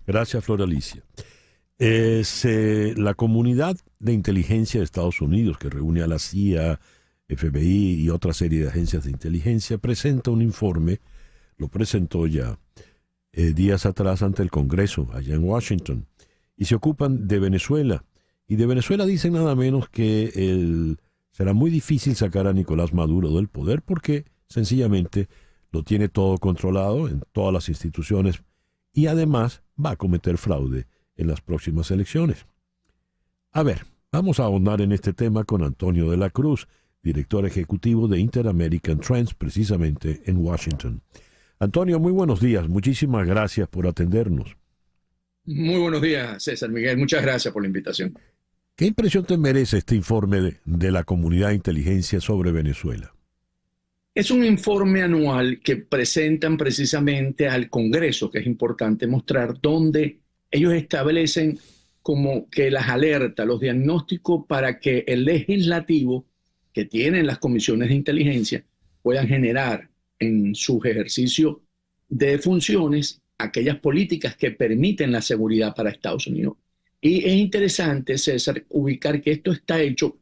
Gracias, Flor Alicia. La comunidad de inteligencia de Estados Unidos, que reúne a la CIA, FBI y otra serie de agencias de inteligencia, presenta un informe, lo presentó ya días atrás ante el Congreso, allá en Washington, y se ocupan de Venezuela. Y de Venezuela dicen nada menos que será muy difícil sacar a Nicolás Maduro del poder porque sencillamente lo tiene todo controlado en todas las instituciones y además va a cometer fraude en las próximas elecciones. A ver, vamos a ahondar en este tema con Antonio de la Cruz, director ejecutivo de Inter-American Trends, precisamente en Washington. Antonio, muy buenos días. Muchísimas gracias por atendernos. Muy buenos días, César Miguel. Muchas gracias por la invitación. ¿Qué impresión te merece este informe de la comunidad de inteligencia sobre Venezuela? Es un informe anual que presentan precisamente al Congreso, que es importante mostrar, donde ellos establecen como que las alertas, los diagnósticos para que el legislativo que tienen las comisiones de inteligencia puedan generar en sus ejercicios de funciones aquellas políticas que permiten la seguridad para Estados Unidos. Y es interesante, César, ubicar que esto está hecho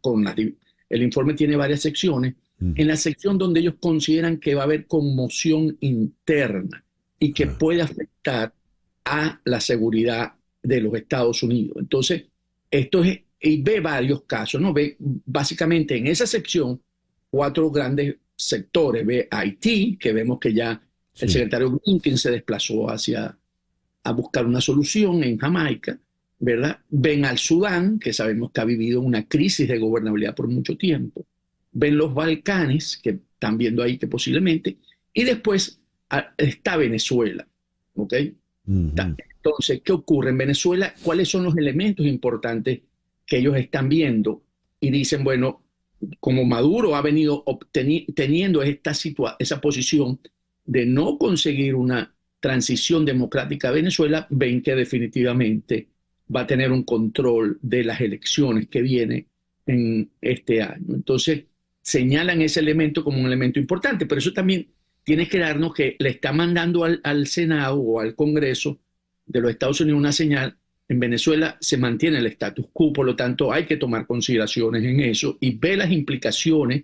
el informe tiene varias secciones, en la sección donde ellos consideran que va a haber conmoción interna y que puede afectar a la seguridad de los Estados Unidos. Entonces, y ve varios casos, ¿no? Ve básicamente en esa sección 4 grandes sectores. Ve Haití, que vemos que ya el secretario Blinken se desplazó a buscar una solución en Jamaica, ¿verdad? Ven al Sudán, que sabemos que ha vivido una crisis de gobernabilidad por mucho tiempo. Ven los Balcanes, que están viendo ahí que posiblemente, y después está Venezuela, ¿ok? Entonces, ¿qué ocurre en Venezuela? ¿Cuáles son los elementos importantes que ellos están viendo? Y dicen, bueno, como Maduro ha venido teniendo esa posición de no conseguir una transición democrática a Venezuela, ven que definitivamente va a tener un control de las elecciones que viene en este año. Entonces, señalan ese elemento como un elemento importante, pero eso también tiene que darnos que le está mandando al Senado o al Congreso de los Estados Unidos una señal. En Venezuela se mantiene el status quo, por lo tanto hay que tomar consideraciones en eso y ver las implicaciones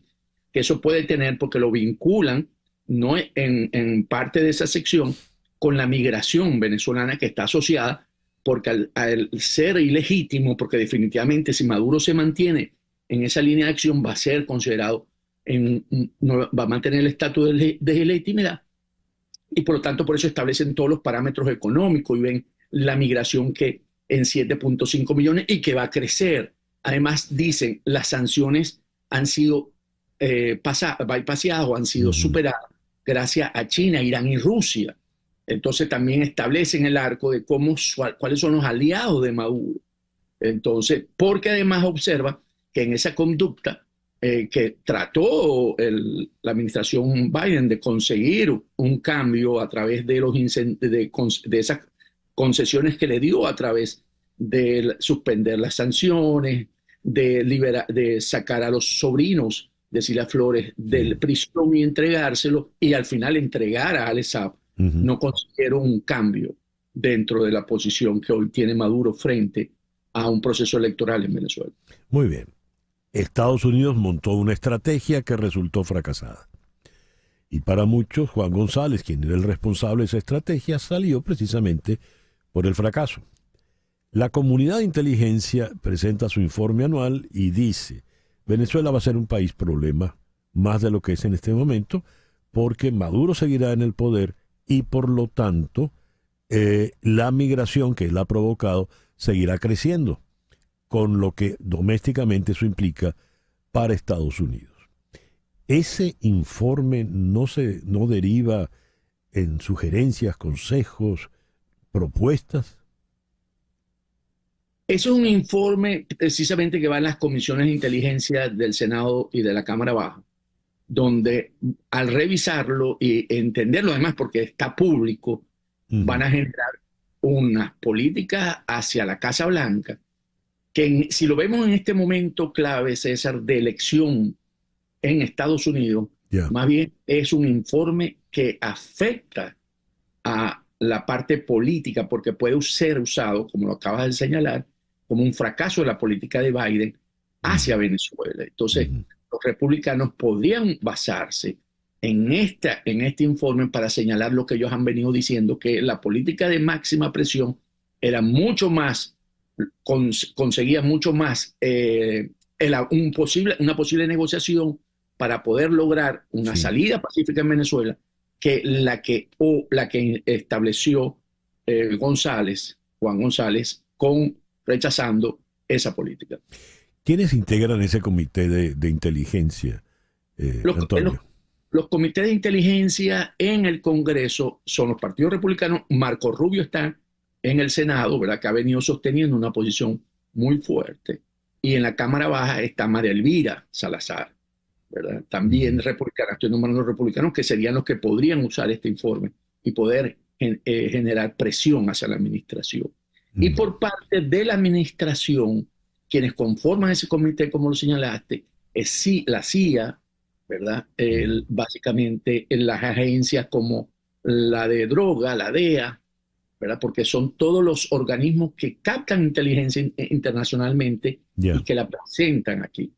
que eso puede tener, porque lo vinculan no en parte de esa sección con la migración venezolana que está asociada, porque al ser ilegítimo, porque definitivamente si Maduro se mantiene en esa línea de acción va a ser considerado, va a mantener el estatus de ilegitimidad y por lo tanto por eso establecen todos los parámetros económicos y ven la migración que en 7.5 millones y que va a crecer. Además dicen las sanciones han sido bypaseadas o han sido superadas gracias a China, Irán y Rusia. Entonces también establecen el arco de cuáles son los aliados de Maduro. Entonces, porque además observa que en esa conducta que trató la administración Biden de conseguir un cambio a través de esas concesiones que le dio a través de suspender las sanciones, de sacar a los sobrinos de Cilia Flores del prisión y entregárselo, y al final entregar a Alex Saab, no consiguieron un cambio dentro de la posición que hoy tiene Maduro frente a un proceso electoral en Venezuela. Muy bien. Estados Unidos montó una estrategia que resultó fracasada. Y para muchos, Juan González, quien era el responsable de esa estrategia, salió precisamente por el fracaso. La comunidad de inteligencia presenta su informe anual y dice: Venezuela va a ser un país problema, más de lo que es en este momento, porque Maduro seguirá en el poder y por lo tanto la migración que él ha provocado seguirá creciendo, con lo que domésticamente eso implica para Estados Unidos. Ese informe no deriva en sugerencias, consejos, propuestas. Eso es un informe precisamente que va en las comisiones de inteligencia del Senado y de la Cámara Baja, donde al revisarlo y entenderlo además porque está público, van a generar unas políticas hacia la Casa Blanca que si lo vemos en este momento clave, César, de elección en Estados Unidos, más bien es un informe que afecta a la parte política, porque puede ser usado, como lo acabas de señalar, como un fracaso de la política de Biden hacia Venezuela. Entonces, los republicanos podrían basarse en este informe para señalar lo que ellos han venido diciendo, que la política de máxima presión era mucho más, conseguía mucho más una posible negociación para poder lograr una salida pacífica en Venezuela que la que estableció Juan González, rechazando esa política. ¿Quiénes integran ese comité de inteligencia, Antonio? Los comités de inteligencia en el Congreso son los partidos republicanos. Marco Rubio está en el Senado, ¿verdad?, que ha venido sosteniendo una posición muy fuerte. Y en la Cámara Baja está María Elvira Salazar, ¿verdad? También republicana. Estoy nombrando los republicanos que serían los que podrían usar este informe y poder generar presión hacia la administración. Y por parte de la administración, quienes conforman ese comité, como lo señalaste, es la CIA, ¿verdad? Básicamente en las agencias como la de droga, la DEA, ¿verdad? Porque son todos los organismos que captan inteligencia internacionalmente y que la presentan aquí.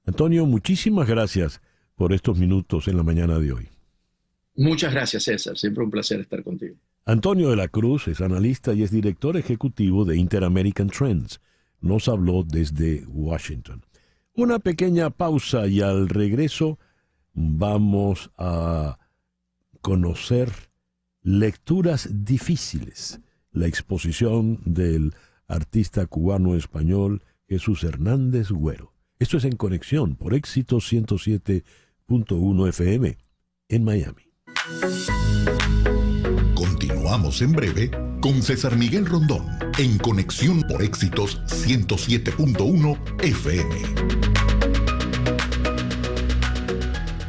Antonio, muchísimas gracias por estos minutos en la mañana de hoy. Muchas gracias, César. Siempre un placer estar contigo. Antonio de la Cruz es analista y es director ejecutivo de Inter-American Trends. Nos habló desde Washington. Una pequeña pausa y al regreso vamos a conocer lecturas difíciles. La exposición del artista cubano-español Jesús Hernández Güero. Esto es En Conexión por Éxitos 107.1 FM en Miami. Continuamos en breve con César Miguel Rondón en Conexión por Éxitos 107.1 FM.